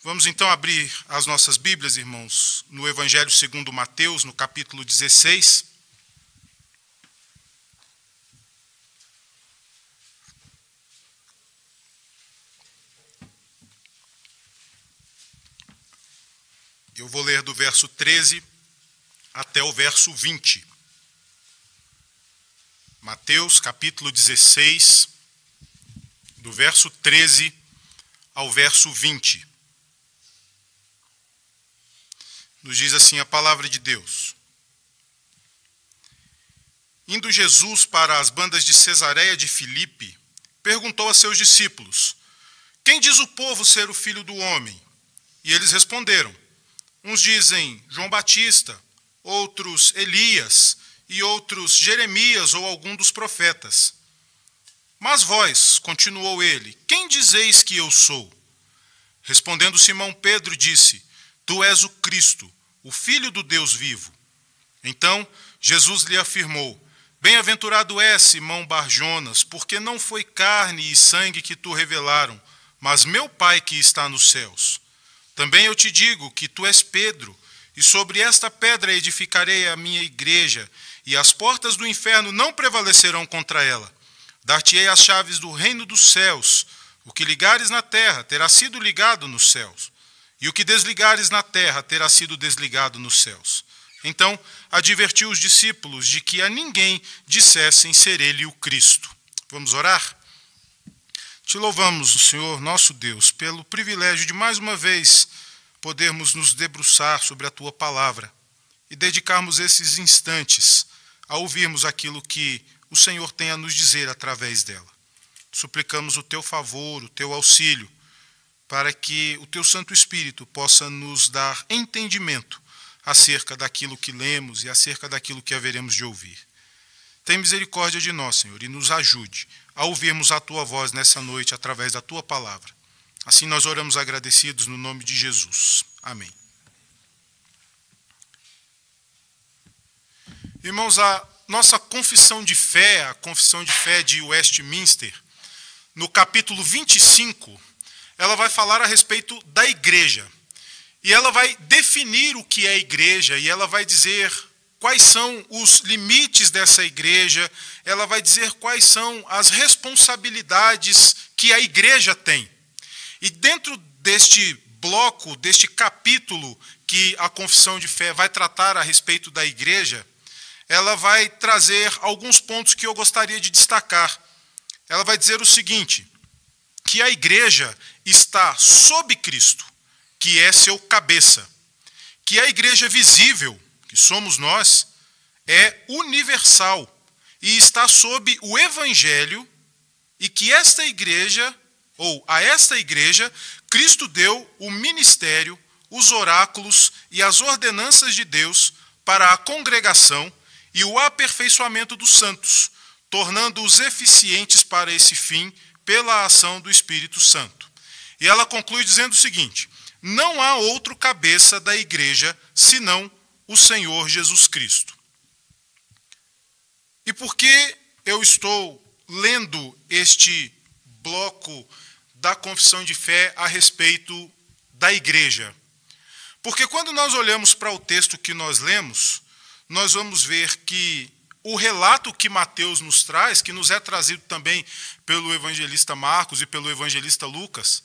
Vamos então abrir as nossas Bíblias, irmãos, no Evangelho segundo Mateus, no capítulo 16. Eu vou ler do verso 13 até o verso 20. Mateus, capítulo 16, do verso 13 ao verso 20. Nos diz assim a palavra de Deus. Indo Jesus para as bandas de Cesareia de Filipe, perguntou a seus discípulos: quem diz o povo ser o Filho do Homem? E eles responderam: uns dizem João Batista, outros Elias, e outros Jeremias ou algum dos profetas. Mas vós, continuou ele, quem dizeis que eu sou? Respondendo Simão Pedro, disse: tu és o Cristo, o Filho do Deus vivo. Então Jesus lhe afirmou: bem-aventurado és, Simão Barjonas, porque não foi carne e sangue que tu revelaram, mas meu Pai que está nos céus. Também eu te digo que tu és Pedro, e sobre esta pedra edificarei a minha igreja, e as portas do inferno não prevalecerão contra ela. Dar-te-ei as chaves do reino dos céus. O que ligares na terra terá sido ligado nos céus, e o que desligares na terra terá sido desligado nos céus. Então advertiu os discípulos de que a ninguém dissessem ser ele o Cristo. Vamos orar? Te louvamos, Senhor, nosso Deus, pelo privilégio de mais uma vez podermos nos debruçar sobre a Tua palavra e dedicarmos esses instantes a ouvirmos aquilo que o Senhor tem a nos dizer através dela. Suplicamos o Teu favor, o Teu auxílio, para que o Teu Santo Espírito possa nos dar entendimento acerca daquilo que lemos e acerca daquilo que haveremos de ouvir. Tem misericórdia de nós, Senhor, e nos ajude a ouvirmos a Tua voz nessa noite através da Tua palavra. Assim nós oramos agradecidos no nome de Jesus. Amém. Irmãos, a nossa confissão de fé, a confissão de fé de Westminster, no capítulo 25, ela vai falar a respeito da igreja. E ela vai definir o que é igreja, e ela vai dizer quais são os limites dessa igreja, ela vai dizer quais são as responsabilidades que a igreja tem. E dentro deste bloco, deste capítulo que a confissão de fé vai tratar a respeito da igreja, ela vai trazer alguns pontos que eu gostaria de destacar. Ela vai dizer o seguinte: que a igreja está sob Cristo, que é seu cabeça, que a igreja visível, que somos nós, é universal e está sob o Evangelho, e que esta igreja, ou a esta igreja, Cristo deu o ministério, os oráculos e as ordenanças de Deus para a congregação e o aperfeiçoamento dos santos, tornando-os eficientes para esse fim pela ação do Espírito Santo. E ela conclui dizendo o seguinte: não há outro cabeça da igreja senão o Senhor Jesus Cristo. E por que eu estou lendo este bloco da confissão de fé a respeito da igreja? Porque quando nós olhamos para o texto que nós lemos, nós vamos ver que o relato que Mateus nos traz, que nos é trazido também pelo evangelista Marcos e pelo evangelista Lucas,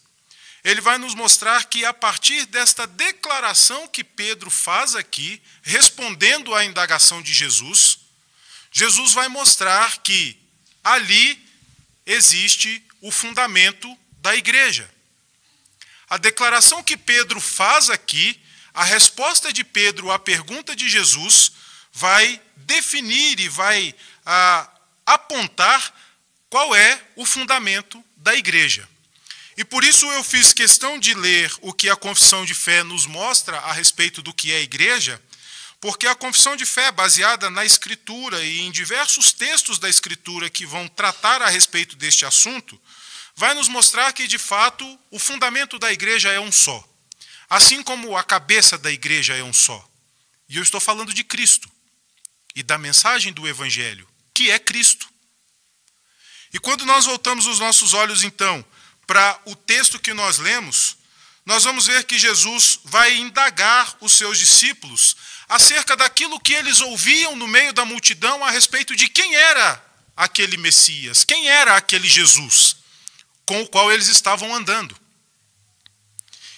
ele vai nos mostrar que a partir desta declaração que Pedro faz aqui, respondendo à indagação de Jesus, Jesus vai mostrar que ali existe o fundamento da igreja. A declaração que Pedro faz aqui, a resposta de Pedro à pergunta de Jesus, vai definir e vai apontar qual é o fundamento da igreja. E por isso eu fiz questão de ler o que a confissão de fé nos mostra a respeito do que é igreja, porque a confissão de fé, baseada na Escritura e em diversos textos da Escritura que vão tratar a respeito deste assunto, vai nos mostrar que, de fato, o fundamento da igreja é um só. Assim como a cabeça da igreja é um só. E eu estou falando de Cristo e da mensagem do Evangelho, que é Cristo. E quando nós voltamos os nossos olhos, então, para o texto que nós lemos, nós vamos ver que Jesus vai indagar os seus discípulos acerca daquilo que eles ouviam no meio da multidão a respeito de quem era aquele Messias, quem era aquele Jesus com o qual eles estavam andando.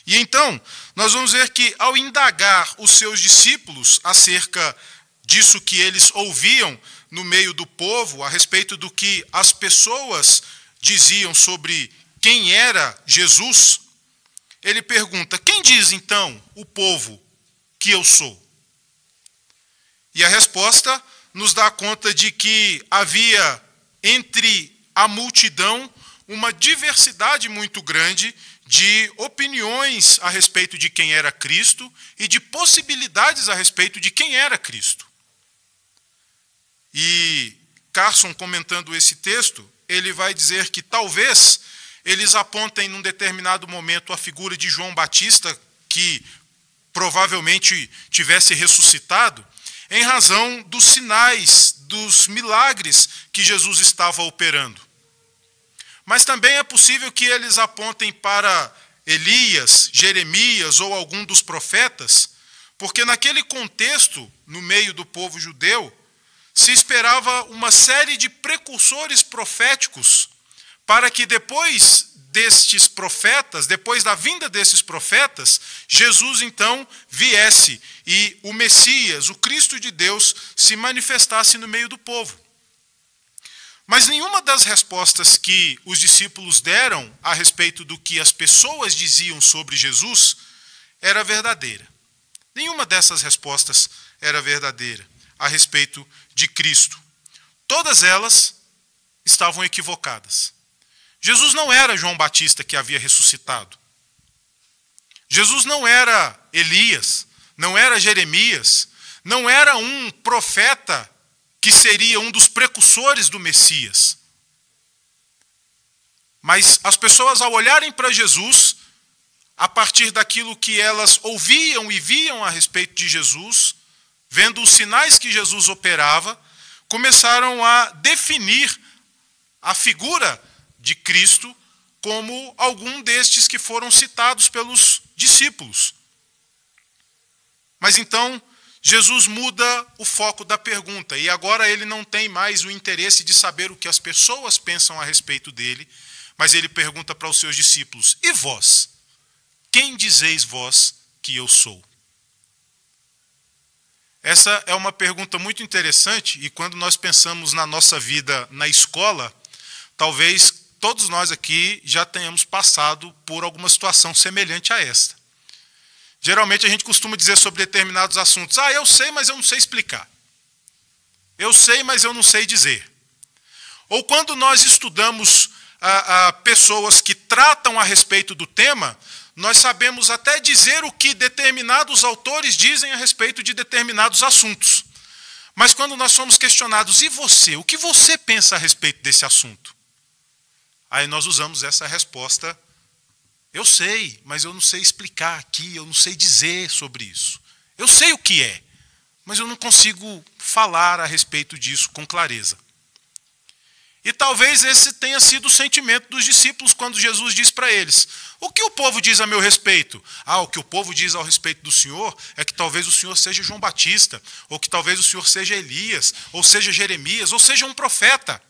E então, nós vamos ver que ao indagar os seus discípulos acerca disso que eles ouviam no meio do povo, a respeito do que as pessoas diziam sobre quem era Jesus, ele pergunta: quem diz então o povo que eu sou? E a resposta nos dá conta de que havia entre a multidão uma diversidade muito grande de opiniões a respeito de quem era Cristo e de possibilidades a respeito de quem era Cristo. E Carson, comentando esse texto, ele vai dizer que talvez eles apontem num determinado momento a figura de João Batista, que provavelmente tivesse ressuscitado, em razão dos sinais, dos milagres que Jesus estava operando. Mas também é possível que eles apontem para Elias, Jeremias ou algum dos profetas, porque naquele contexto, no meio do povo judeu, se esperava uma série de precursores proféticos para que depois destes profetas, depois da vinda desses profetas, Jesus então viesse e o Messias, o Cristo de Deus, se manifestasse no meio do povo. Mas nenhuma das respostas que os discípulos deram a respeito do que as pessoas diziam sobre Jesus era verdadeira. Nenhuma dessas respostas era verdadeira a respeito de Cristo. Todas elas estavam equivocadas. Jesus não era João Batista que havia ressuscitado. Jesus não era Elias, não era Jeremias, não era um profeta que seria um dos precursores do Messias. Mas as pessoas, ao olharem para Jesus, a partir daquilo que elas ouviam e viam a respeito de Jesus, vendo os sinais que Jesus operava, começaram a definir a figura de Cristo como algum destes que foram citados pelos discípulos. Mas então, Jesus muda o foco da pergunta, e agora ele não tem mais o interesse de saber o que as pessoas pensam a respeito dele, mas ele pergunta para os seus discípulos: e vós? Quem dizeis vós que eu sou? Essa é uma pergunta muito interessante, e quando nós pensamos na nossa vida na escola, talvez todos nós aqui já tenhamos passado por alguma situação semelhante a esta. Geralmente a gente costuma dizer sobre determinados assuntos: eu sei, mas eu não sei explicar. Eu sei, mas eu não sei dizer. Ou quando nós estudamos pessoas que tratam a respeito do tema, nós sabemos até dizer o que determinados autores dizem a respeito de determinados assuntos. Mas quando nós somos questionados: e você? O que você pensa a respeito desse assunto? Aí nós usamos essa resposta: eu sei, mas eu não sei explicar aqui, eu não sei dizer sobre isso. Eu sei o que é, mas eu não consigo falar a respeito disso com clareza. E talvez esse tenha sido o sentimento dos discípulos quando Jesus diz para eles: o que o povo diz a meu respeito? O que o povo diz ao respeito do Senhor é que talvez o Senhor seja João Batista, ou que talvez o Senhor seja Elias, ou seja Jeremias, ou seja um profeta.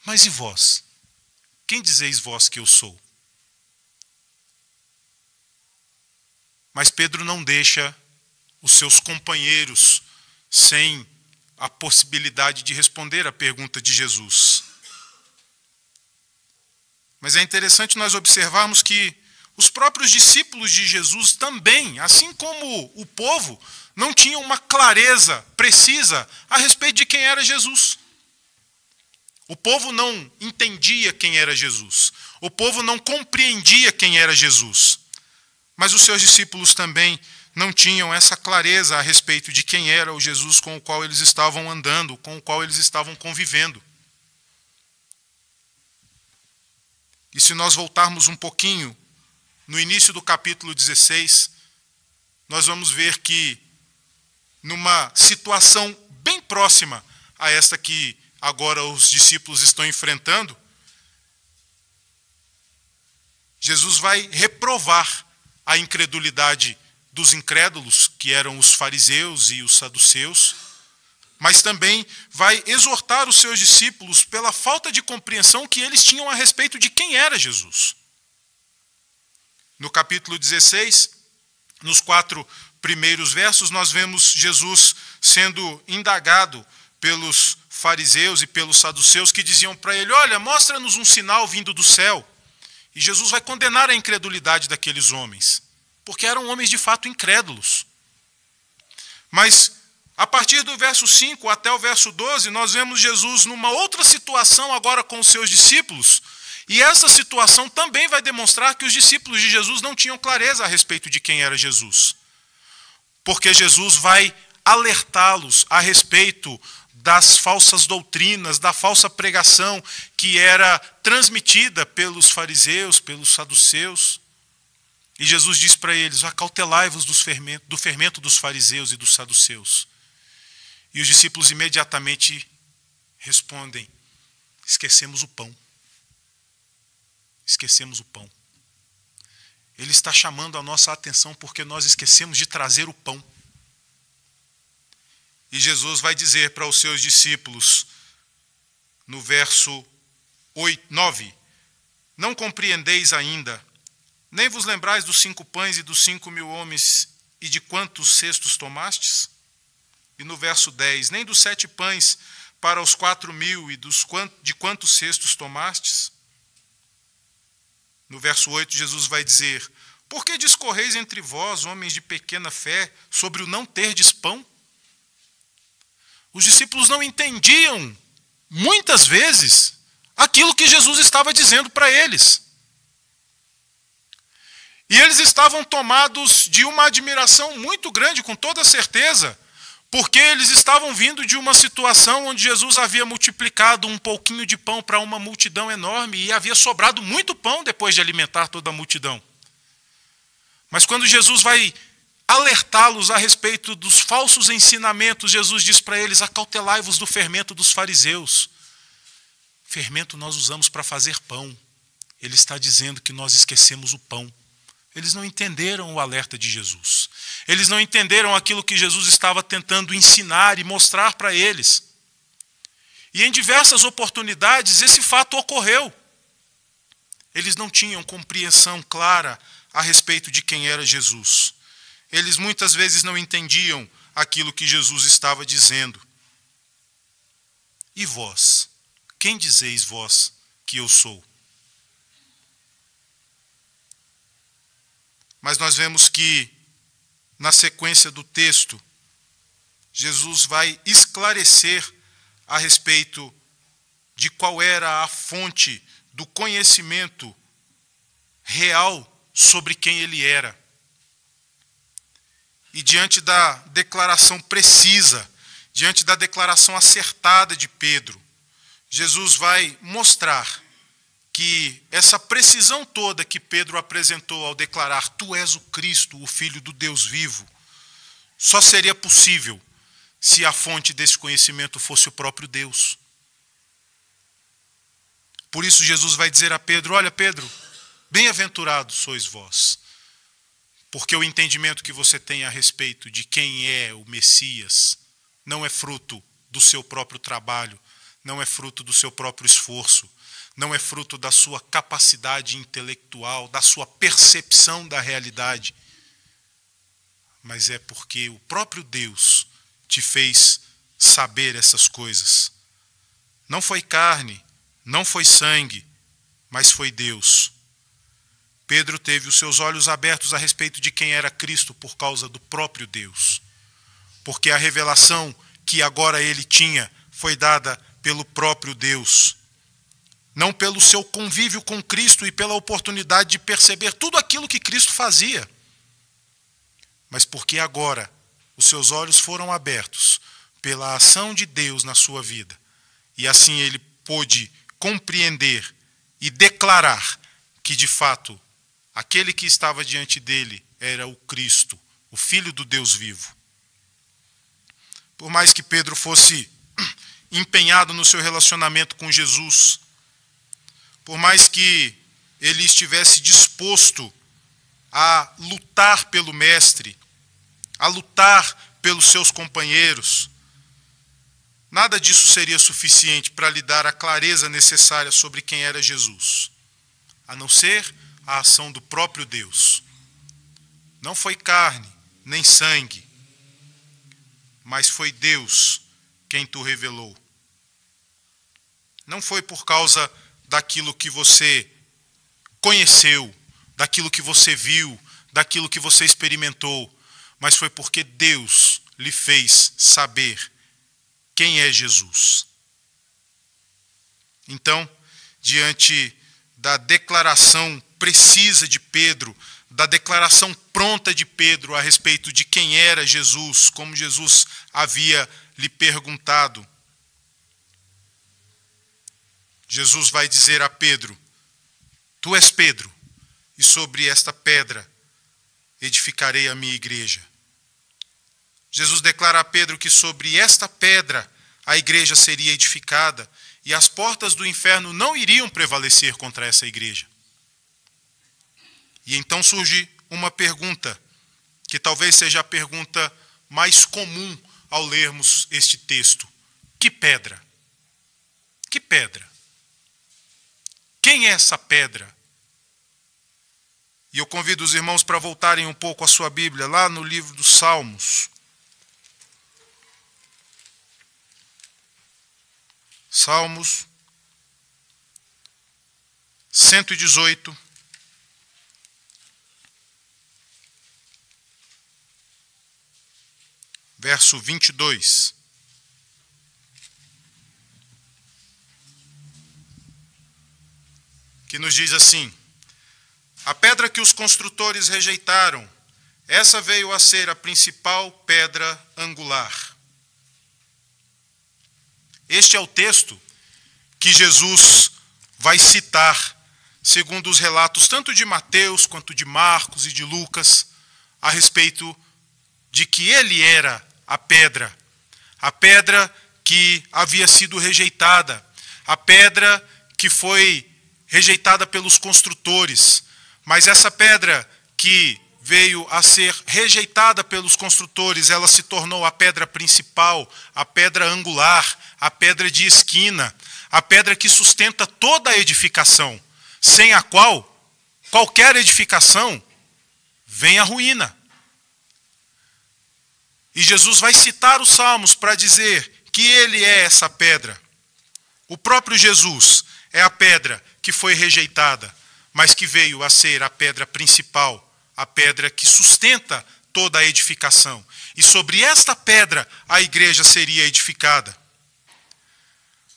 Mas e vós? Quem dizeis vós que eu sou? Mas Pedro não deixa os seus companheiros sem a possibilidade de responder à pergunta de Jesus. Mas é interessante nós observarmos que os próprios discípulos de Jesus também, assim como o povo, não tinham uma clareza precisa a respeito de quem era Jesus. O povo não entendia quem era Jesus. O povo não compreendia quem era Jesus. Mas os seus discípulos também não tinham essa clareza a respeito de quem era o Jesus com o qual eles estavam andando, com o qual eles estavam convivendo. E se nós voltarmos um pouquinho no início do capítulo 16, nós vamos ver que numa situação bem próxima a esta que agora os discípulos estão enfrentando, Jesus vai reprovar a incredulidade dos incrédulos, que eram os fariseus e os saduceus, mas também vai exortar os seus discípulos pela falta de compreensão que eles tinham a respeito de quem era Jesus. No capítulo 16, nos 4 primeiros versos, nós vemos Jesus sendo indagado pelos fariseus e pelos saduceus, que diziam para ele: olha, mostra-nos um sinal vindo do céu. E Jesus vai condenar a incredulidade daqueles homens, porque eram homens de fato incrédulos. Mas a partir do verso 5 até o verso 12, nós vemos Jesus numa outra situação agora com os seus discípulos, e essa situação também vai demonstrar que os discípulos de Jesus não tinham clareza a respeito de quem era Jesus. Porque Jesus vai alertá-los a respeito das falsas doutrinas, da falsa pregação que era transmitida pelos fariseus, pelos saduceus. E Jesus diz para eles: acautelai-vos do fermento dos fariseus e dos saduceus. E os discípulos imediatamente respondem: esquecemos o pão. Esquecemos o pão. Ele está chamando a nossa atenção porque nós esquecemos de trazer o pão. E Jesus vai dizer para os seus discípulos, no verso 9, não compreendeis ainda, nem vos lembrais dos 5 pães e dos 5.000 homens e de quantos cestos tomastes? E no verso 10, nem dos 7 pães para os 4.000 e de quantos cestos tomastes? No verso 8, Jesus vai dizer: por que discorreis entre vós, homens de pequena fé, sobre o não terdes pão? Os discípulos não entendiam, muitas vezes, aquilo que Jesus estava dizendo para eles. E eles estavam tomados de uma admiração muito grande, com toda certeza, porque eles estavam vindo de uma situação onde Jesus havia multiplicado um pouquinho de pão para uma multidão enorme e havia sobrado muito pão depois de alimentar toda a multidão. Mas quando Jesus vai alertá-los a respeito dos falsos ensinamentos, Jesus diz para eles: acautelai-vos do fermento dos fariseus. Fermento nós usamos para fazer pão. Ele está dizendo que nós esquecemos o pão. Eles não entenderam o alerta de Jesus. Eles não entenderam aquilo que Jesus estava tentando ensinar e mostrar para eles. E em diversas oportunidades esse fato ocorreu. Eles não tinham compreensão clara a respeito de quem era Jesus. Eles muitas vezes não entendiam aquilo que Jesus estava dizendo. E vós? Quem dizeis vós que eu sou? Mas nós vemos que, na sequência do texto, Jesus vai esclarecer a respeito de qual era a fonte do conhecimento real sobre quem ele era. E diante da declaração precisa, diante da declaração acertada de Pedro, Jesus vai mostrar que essa precisão toda que Pedro apresentou ao declarar: tu és o Cristo, o Filho do Deus vivo, só seria possível se a fonte desse conhecimento fosse o próprio Deus. Por isso Jesus vai dizer a Pedro: olha, Pedro, bem-aventurados sois vós, porque o entendimento que você tem a respeito de quem é o Messias não é fruto do seu próprio trabalho, não é fruto do seu próprio esforço, não é fruto da sua capacidade intelectual, da sua percepção da realidade, mas é porque o próprio Deus te fez saber essas coisas. Não foi carne, não foi sangue, mas foi Deus. Pedro teve os seus olhos abertos a respeito de quem era Cristo por causa do próprio Deus, porque a revelação que agora ele tinha foi dada pelo próprio Deus, não pelo seu convívio com Cristo e pela oportunidade de perceber tudo aquilo que Cristo fazia, mas porque agora os seus olhos foram abertos pela ação de Deus na sua vida, e assim ele pôde compreender e declarar que de fato aquele que estava diante dele era o Cristo, o Filho do Deus vivo. Por mais que Pedro fosse empenhado no seu relacionamento com Jesus, por mais que ele estivesse disposto a lutar pelo mestre, a lutar pelos seus companheiros, nada disso seria suficiente para lhe dar a clareza necessária sobre quem era Jesus, a não ser a ação do próprio Deus. Não foi carne, nem sangue, mas foi Deus quem tu revelou. Não foi por causa daquilo que você conheceu, daquilo que você viu, daquilo que você experimentou, mas foi porque Deus lhe fez saber quem é Jesus. Então, diante da declaração precisa de Pedro, da declaração pronta de Pedro a respeito de quem era Jesus, como Jesus havia lhe perguntado, Jesus vai dizer a Pedro: tu és Pedro, e sobre esta pedra edificarei a minha igreja. Jesus declara a Pedro que sobre esta pedra a igreja seria edificada e as portas do inferno não iriam prevalecer contra essa igreja. E então surge uma pergunta, que talvez seja a pergunta mais comum ao lermos este texto: que pedra? Que pedra? Quem é essa pedra? E eu convido os irmãos para voltarem um pouco à sua Bíblia, lá no livro dos Salmos. Salmos 118, verso 22. Que nos diz assim: a pedra que os construtores rejeitaram, essa veio a ser a principal pedra angular. Este é o texto que Jesus vai citar, segundo os relatos tanto de Mateus quanto de Marcos e de Lucas, a respeito de que ele era a pedra que havia sido rejeitada, a pedra que foi rejeitada pelos construtores, mas essa pedra que veio a ser rejeitada pelos construtores, ela se tornou a pedra principal, a pedra angular, a pedra de esquina, a pedra que sustenta toda a edificação, sem a qual qualquer edificação vem à ruína. E Jesus vai citar os Salmos para dizer que ele é essa pedra. O próprio Jesus é a pedra que foi rejeitada, mas que veio a ser a pedra principal, a pedra que sustenta toda a edificação. E sobre esta pedra a igreja seria edificada.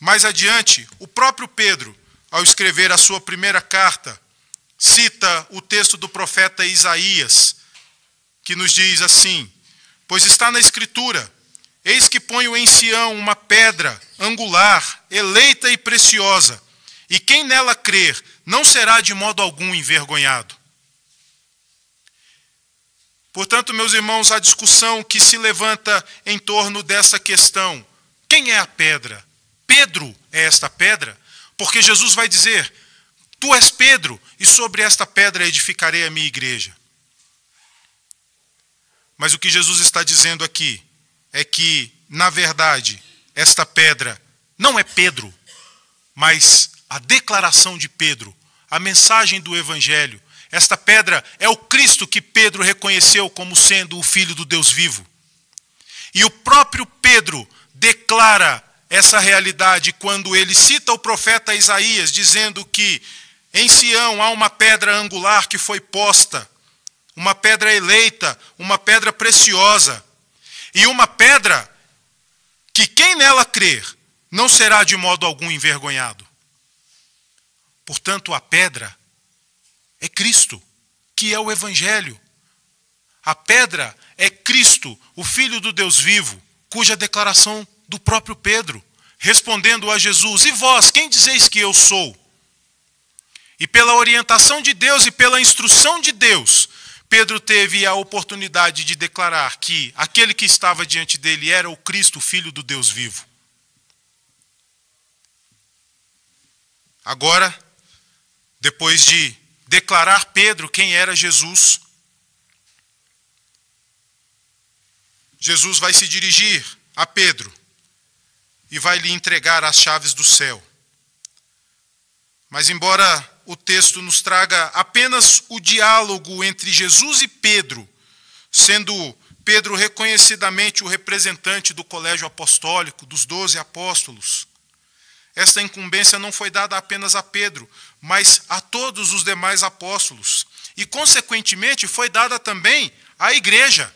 Mais adiante, o próprio Pedro, ao escrever a sua primeira carta, cita o texto do profeta Isaías, que nos diz assim: pois está na Escritura, eis que ponho em Sião uma pedra angular, eleita e preciosa, e quem nela crer não será de modo algum envergonhado. Portanto, meus irmãos, a discussão que se levanta em torno dessa questão: quem é a pedra? Pedro é esta pedra? Porque Jesus vai dizer: tu és Pedro, e sobre esta pedra edificarei a minha igreja. Mas o que Jesus está dizendo aqui é que, na verdade, esta pedra não é Pedro, mas a declaração de Pedro, a mensagem do Evangelho. Esta pedra é o Cristo que Pedro reconheceu como sendo o Filho do Deus vivo. E o próprio Pedro declara essa realidade quando ele cita o profeta Isaías, dizendo que em Sião há uma pedra angular que foi posta, uma pedra eleita, uma pedra preciosa, e uma pedra que quem nela crer não será de modo algum envergonhado. Portanto, a pedra é Cristo, que é o Evangelho. A pedra é Cristo, o Filho do Deus vivo, cuja declaração do próprio Pedro, respondendo a Jesus: e vós, quem dizeis que eu sou? E pela orientação de Deus e pela instrução de Deus, Pedro teve a oportunidade de declarar que aquele que estava diante dele era o Cristo, Filho do Deus vivo. Agora, depois de declarar Pedro quem era Jesus, Jesus vai se dirigir a Pedro e vai lhe entregar as chaves do céu. Mas embora o texto nos traga apenas o diálogo entre Jesus e Pedro, sendo Pedro reconhecidamente o representante do colégio apostólico, dos 12 apóstolos, esta incumbência não foi dada apenas a Pedro, mas a todos os demais apóstolos. E, consequentemente, foi dada também à igreja.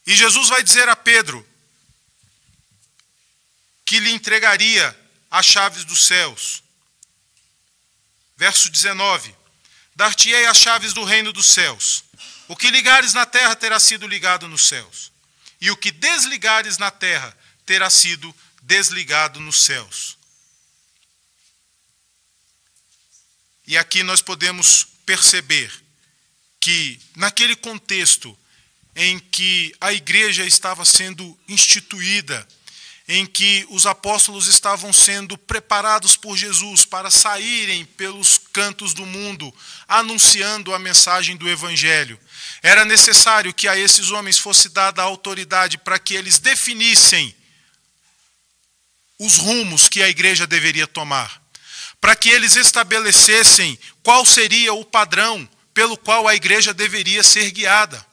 E Jesus vai dizer a Pedro que lhe entregaria as chaves dos céus. Verso 19. Dar-te-ei as chaves do reino dos céus. O que ligares na terra terá sido ligado nos céus. E o que desligares na terra terá sido desligado nos céus. E aqui nós podemos perceber que, naquele contexto em que a igreja estava sendo instituída, em que os apóstolos estavam sendo preparados por Jesus para saírem pelos cantos do mundo, anunciando a mensagem do Evangelho, era necessário que a esses homens fosse dada a autoridade para que eles definissem os rumos que a igreja deveria tomar, para que eles estabelecessem qual seria o padrão pelo qual a igreja deveria ser guiada,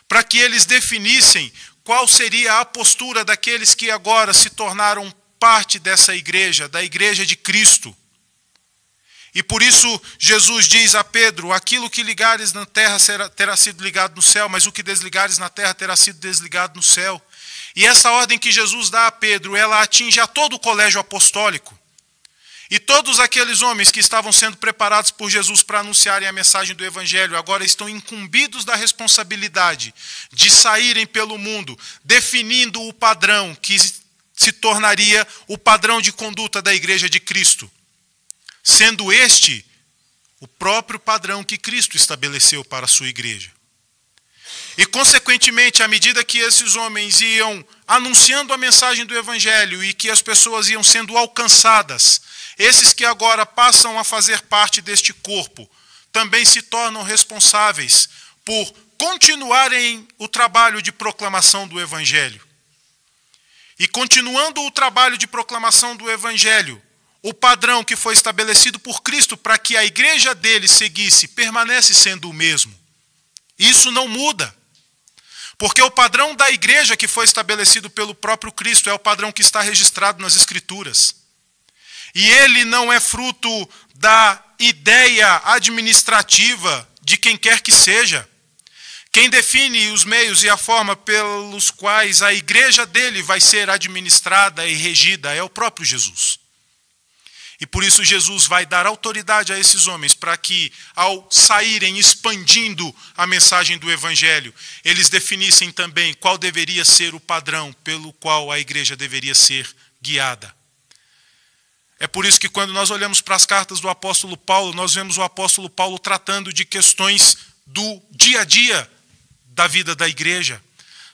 para que eles definissem qual seria a postura daqueles que agora se tornaram parte dessa igreja, da igreja de Cristo. E por isso Jesus diz a Pedro, aquilo que ligares na terra terá sido ligado no céu, mas o que desligares na terra terá sido desligado no céu. E essa ordem que Jesus dá a Pedro, ela atinge a todo o colégio apostólico. E todos aqueles homens que estavam sendo preparados por Jesus para anunciarem a mensagem do Evangelho, agora estão incumbidos da responsabilidade de saírem pelo mundo, definindo o padrão que se tornaria o padrão de conduta da igreja de Cristo, sendo este o próprio padrão que Cristo estabeleceu para a sua igreja. E, consequentemente, à medida que esses homens iam anunciando a mensagem do Evangelho e que as pessoas iam sendo alcançadas, esses que agora passam a fazer parte deste corpo também se tornam responsáveis por continuarem o trabalho de proclamação do Evangelho. E continuando o trabalho de proclamação do Evangelho, o padrão que foi estabelecido por Cristo para que a igreja dele seguisse permanece sendo o mesmo. Isso não muda. Porque o padrão da igreja que foi estabelecido pelo próprio Cristo é o padrão que está registrado nas Escrituras. E ele não é fruto da ideia administrativa de quem quer que seja. Quem define os meios e a forma pelos quais a igreja dele vai ser administrada e regida é o próprio Jesus. E por isso Jesus vai dar autoridade a esses homens para que, ao saírem expandindo a mensagem do Evangelho, eles definissem também qual deveria ser o padrão pelo qual a igreja deveria ser guiada. É por isso que quando nós olhamos para as cartas do apóstolo Paulo, nós vemos o apóstolo Paulo tratando de questões do dia a dia da vida da igreja,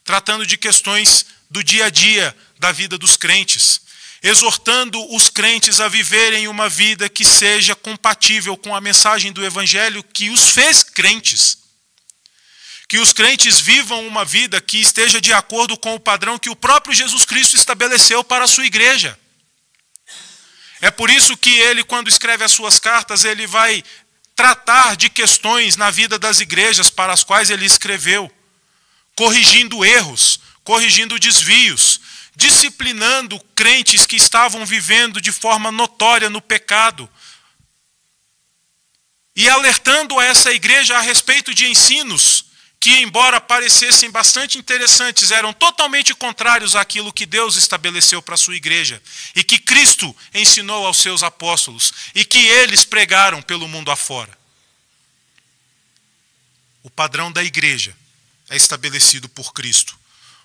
tratando de questões do dia a dia da vida dos crentes, exortando os crentes a viverem uma vida que seja compatível com a mensagem do Evangelho que os fez crentes. Que os crentes vivam uma vida que esteja de acordo com o padrão que o próprio Jesus Cristo estabeleceu para a sua igreja. É por isso que ele, quando escreve as suas cartas, ele vai tratar de questões na vida das igrejas para as quais ele escreveu, corrigindo erros, corrigindo desvios, disciplinando crentes que estavam vivendo de forma notória no pecado e alertando a essa igreja a respeito de ensinos que, embora parecessem bastante interessantes, eram totalmente contrários àquilo que Deus estabeleceu para a sua igreja e que Cristo ensinou aos seus apóstolos e que eles pregaram pelo mundo afora. O padrão da igreja é estabelecido por Cristo,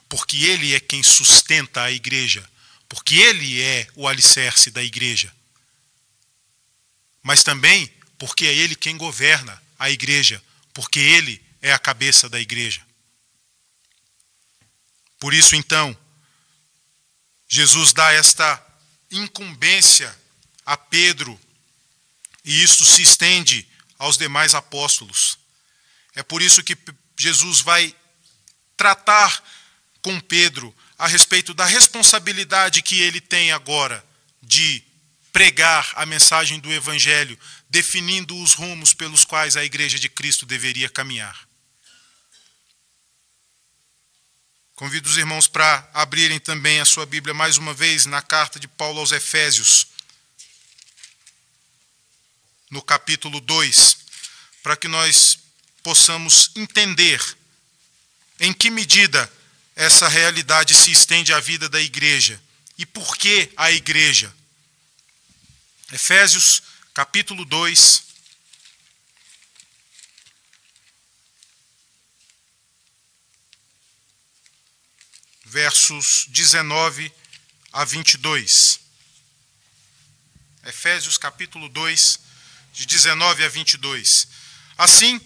porque Ele é quem sustenta a igreja, porque Ele é o alicerce da igreja. Mas também porque é Ele quem governa a igreja, porque Ele é a cabeça da igreja. Por isso, então, Jesus dá esta incumbência a Pedro, e isto se estende aos demais apóstolos. É por isso que Jesus vai tratar com Pedro a respeito da responsabilidade que ele tem agora de pregar a mensagem do Evangelho, definindo os rumos pelos quais a Igreja de Cristo deveria caminhar. Convido os irmãos para abrirem também a sua Bíblia mais uma vez na carta de Paulo aos Efésios, no capítulo 2, para que nós possamos entender em que medida essa realidade se estende à vida da igreja e por que a igreja. Efésios, capítulo 2, versos 19 a 22. Efésios, capítulo 2, de 19 a 22. Assim,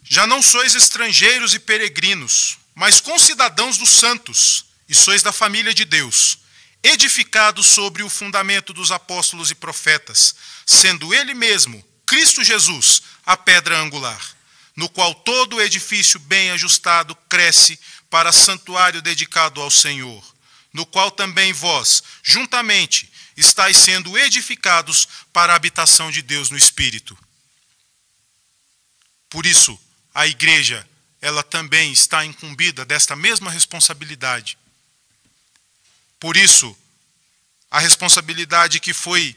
já não sois estrangeiros e peregrinos, mas concidadãos dos santos, e sois da família de Deus, edificados sobre o fundamento dos apóstolos e profetas, sendo ele mesmo, Cristo Jesus, a pedra angular, no qual todo o edifício bem ajustado cresce para santuário dedicado ao Senhor, no qual também vós, juntamente, estáis sendo edificados para a habitação de Deus no Espírito. Por isso, a igreja, ela também está incumbida desta mesma responsabilidade. Por isso, a responsabilidade que foi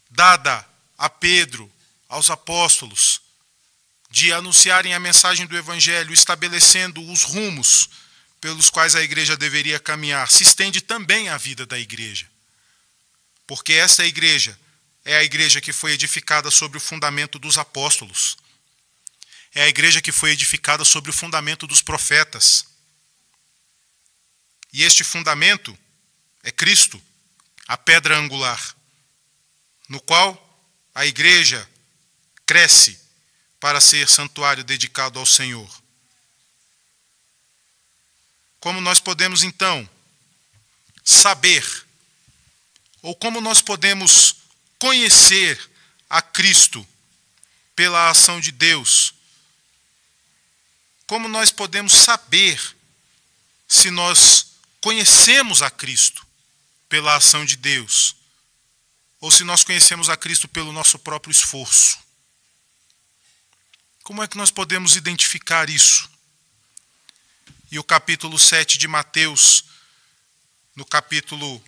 dada a Pedro, aos apóstolos, de anunciarem a mensagem do Evangelho, estabelecendo os rumos pelos quais a igreja deveria caminhar, se estende também à vida da igreja. Porque essa igreja é a igreja que foi edificada sobre o fundamento dos apóstolos. É a igreja que foi edificada sobre o fundamento dos profetas. E este fundamento é Cristo, a pedra angular, no qual a igreja cresce para ser santuário dedicado ao Senhor. Como nós podemos, então, saber, ou como nós podemos conhecer a Cristo pela ação de Deus? Como nós podemos saber se nós conhecemos a Cristo pela ação de Deus? Ou se nós conhecemos a Cristo pelo nosso próprio esforço? Como é que nós podemos identificar isso? E o capítulo 7 de Mateus, no capítulo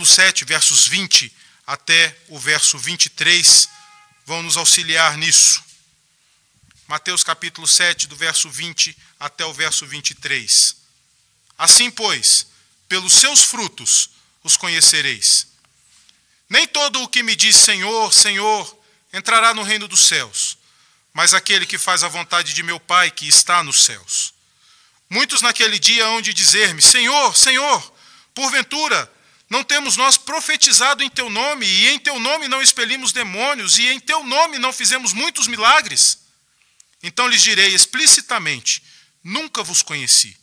7, versos 20 até o verso 23, vão nos auxiliar nisso. Mateus capítulo 7, do verso 20 até o verso 23. Assim, pois, pelos seus frutos os conhecereis. Nem todo o que me diz Senhor, Senhor, entrará no reino dos céus, mas aquele que faz a vontade de meu Pai que está nos céus. Muitos naquele dia hão de dizer-me, Senhor, Senhor, porventura, não temos nós profetizado em teu nome, e em teu nome não expelimos demônios, e em teu nome não fizemos muitos milagres? Então lhes direi explicitamente, nunca vos conheci.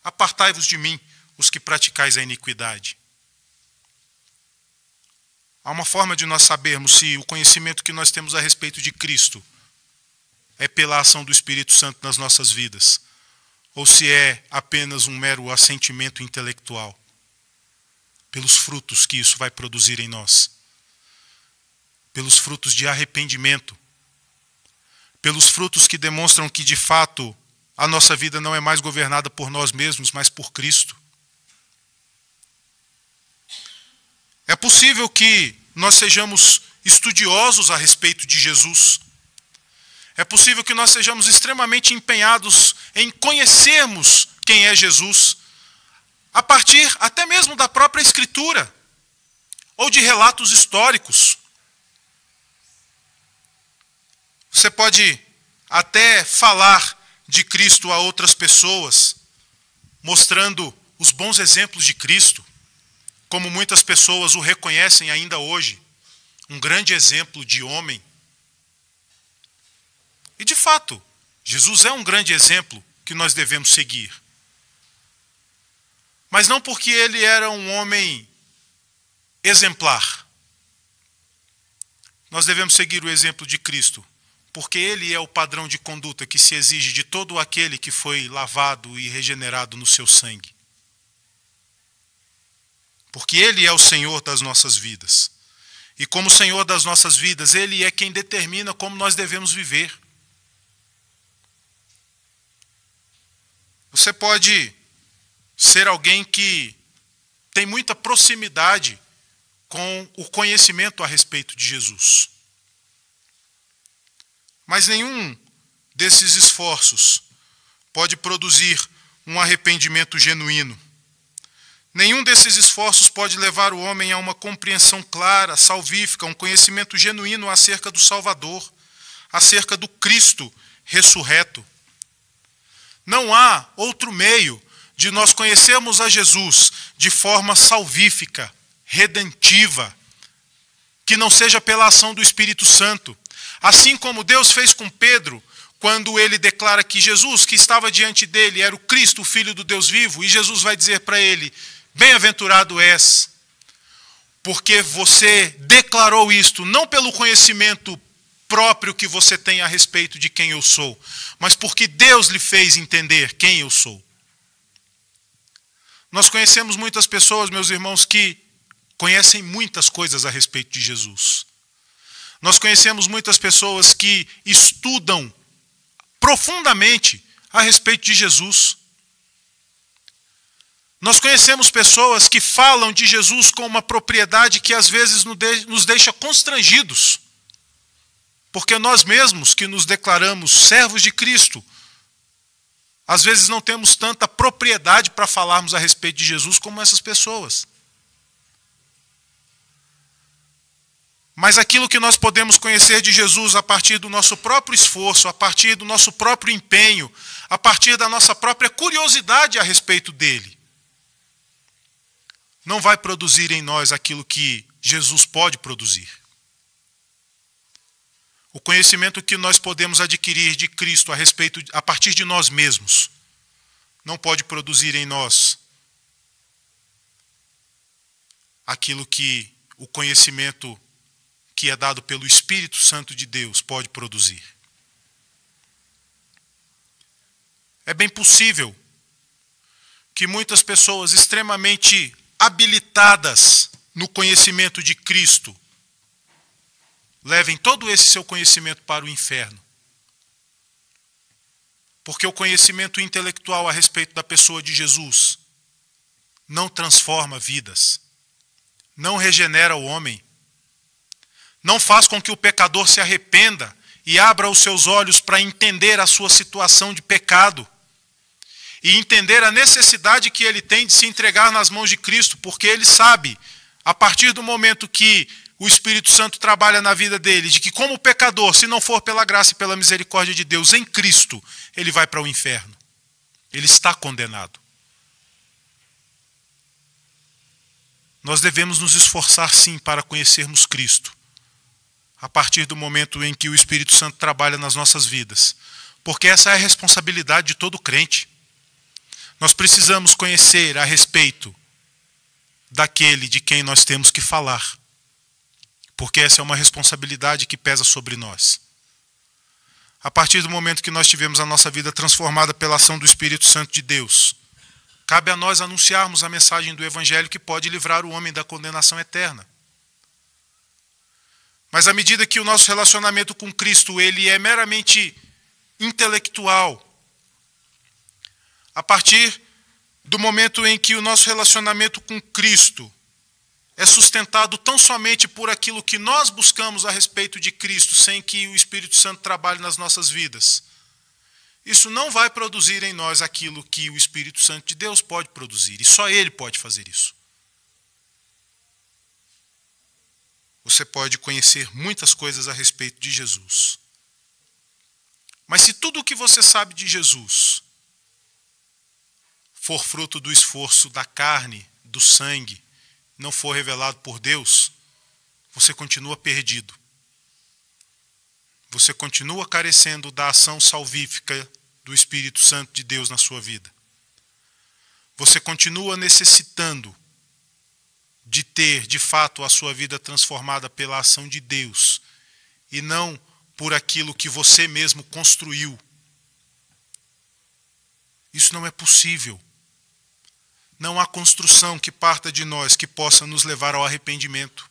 Apartai-vos de mim, os que praticais a iniquidade. Há uma forma de nós sabermos se o conhecimento que nós temos a respeito de Cristo é pela ação do Espírito Santo nas nossas vidas, ou se é apenas um mero assentimento intelectual, pelos frutos que isso vai produzir em nós, pelos frutos de arrependimento, pelos frutos que demonstram que, de fato, a nossa vida não é mais governada por nós mesmos, mas por Cristo. É possível que nós sejamos estudiosos a respeito de Jesus. É possível que nós sejamos extremamente empenhados em conhecermos quem é Jesus, a partir até mesmo da própria Escritura, ou de relatos históricos. Você pode até falar de Cristo a outras pessoas, mostrando os bons exemplos de Cristo, como muitas pessoas o reconhecem ainda hoje, um grande exemplo de homem. E de fato, Jesus é um grande exemplo que nós devemos seguir. Mas não porque ele era um homem exemplar. Nós devemos seguir o exemplo de Cristo, porque Ele é o padrão de conduta que se exige de todo aquele que foi lavado e regenerado no seu sangue. Porque Ele é o Senhor das nossas vidas. E como Senhor das nossas vidas, Ele é quem determina como nós devemos viver. Você pode ser alguém que tem muita proximidade com o conhecimento a respeito de Jesus. Mas nenhum desses esforços pode produzir um arrependimento genuíno. Nenhum desses esforços pode levar o homem a uma compreensão clara, salvífica, um conhecimento genuíno acerca do Salvador, acerca do Cristo ressurreto. Não há outro meio de nós conhecermos a Jesus de forma salvífica, redentiva, que não seja pela ação do Espírito Santo. Assim como Deus fez com Pedro, quando ele declara que Jesus, que estava diante dele, era o Cristo, o Filho do Deus vivo, e Jesus vai dizer para ele: bem-aventurado és, porque você declarou isto, não pelo conhecimento próprio que você tem a respeito de quem eu sou, mas porque Deus lhe fez entender quem eu sou. Nós conhecemos muitas pessoas, meus irmãos, que conhecem muitas coisas a respeito de Jesus. Nós conhecemos muitas pessoas que estudam profundamente a respeito de Jesus. Nós conhecemos pessoas que falam de Jesus com uma propriedade que às vezes nos deixa constrangidos. Porque nós mesmos que nos declaramos servos de Cristo, às vezes não temos tanta propriedade para falarmos a respeito de Jesus como essas pessoas. Mas aquilo que nós podemos conhecer de Jesus a partir do nosso próprio esforço, a partir do nosso próprio empenho, a partir da nossa própria curiosidade a respeito dele, não vai produzir em nós aquilo que Jesus pode produzir. O conhecimento que nós podemos adquirir de Cristo a partir de nós mesmos não pode produzir em nós aquilo que o conhecimento que é dado pelo Espírito Santo de Deus pode produzir. É bem possível que muitas pessoas extremamente habilitadas no conhecimento de Cristo levem todo esse seu conhecimento para o inferno. Porque o conhecimento intelectual a respeito da pessoa de Jesus não transforma vidas, não regenera o homem, não faz com que o pecador se arrependa e abra os seus olhos para entender a sua situação de pecado e entender a necessidade que ele tem de se entregar nas mãos de Cristo, porque ele sabe, a partir do momento que o Espírito Santo trabalha na vida dele, de que como pecador, se não for pela graça e pela misericórdia de Deus em Cristo, ele vai para o inferno. Ele está condenado. Nós devemos nos esforçar sim para conhecermos Cristo, a partir do momento em que o Espírito Santo trabalha nas nossas vidas. Porque essa é a responsabilidade de todo crente. Nós precisamos conhecer a respeito daquele de quem nós temos que falar. Porque essa é uma responsabilidade que pesa sobre nós. A partir do momento que nós tivemos a nossa vida transformada pela ação do Espírito Santo de Deus, cabe a nós anunciarmos a mensagem do Evangelho que pode livrar o homem da condenação eterna. Mas à medida que o nosso relacionamento com Cristo ele é meramente intelectual, a partir do momento em que o nosso relacionamento com Cristo é sustentado tão somente por aquilo que nós buscamos a respeito de Cristo, sem que o Espírito Santo trabalhe nas nossas vidas, isso não vai produzir em nós aquilo que o Espírito Santo de Deus pode produzir, e só Ele pode fazer isso. Você pode conhecer muitas coisas a respeito de Jesus. Mas se tudo o que você sabe de Jesus for fruto do esforço da carne, do sangue, não for revelado por Deus, você continua perdido. Você continua carecendo da ação salvífica do Espírito Santo de Deus na sua vida. Você continua necessitando de ter, de fato, a sua vida transformada pela ação de Deus e não por aquilo que você mesmo construiu. Isso não é possível. Não há construção que parta de nós que possa nos levar ao arrependimento.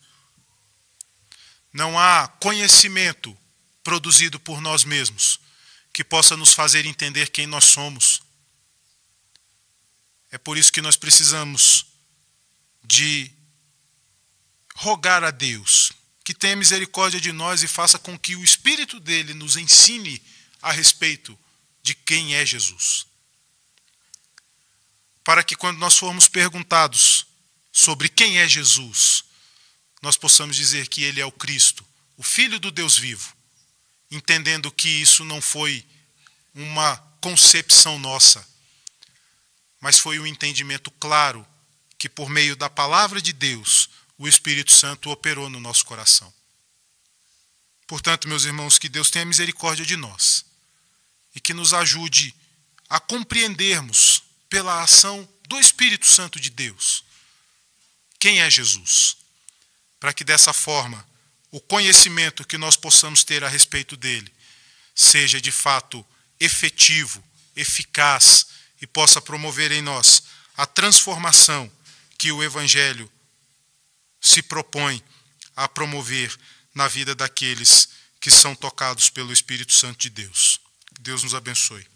Não há conhecimento produzido por nós mesmos que possa nos fazer entender quem nós somos. É por isso que nós precisamos de rogar a Deus que tenha misericórdia de nós e faça com que o Espírito dele nos ensine a respeito de quem é Jesus. Para que quando nós formos perguntados sobre quem é Jesus, nós possamos dizer que ele é o Cristo, o Filho do Deus vivo, entendendo que isso não foi uma concepção nossa, mas foi um entendimento claro que por meio da palavra de Deus, o Espírito Santo operou no nosso coração. Portanto, meus irmãos, que Deus tenha misericórdia de nós e que nos ajude a compreendermos pela ação do Espírito Santo de Deus quem é Jesus, para que dessa forma o conhecimento que nós possamos ter a respeito dele seja de fato efetivo, eficaz e possa promover em nós a transformação que o Evangelho se propõe a promover na vida daqueles que são tocados pelo Espírito Santo de Deus. Deus nos abençoe.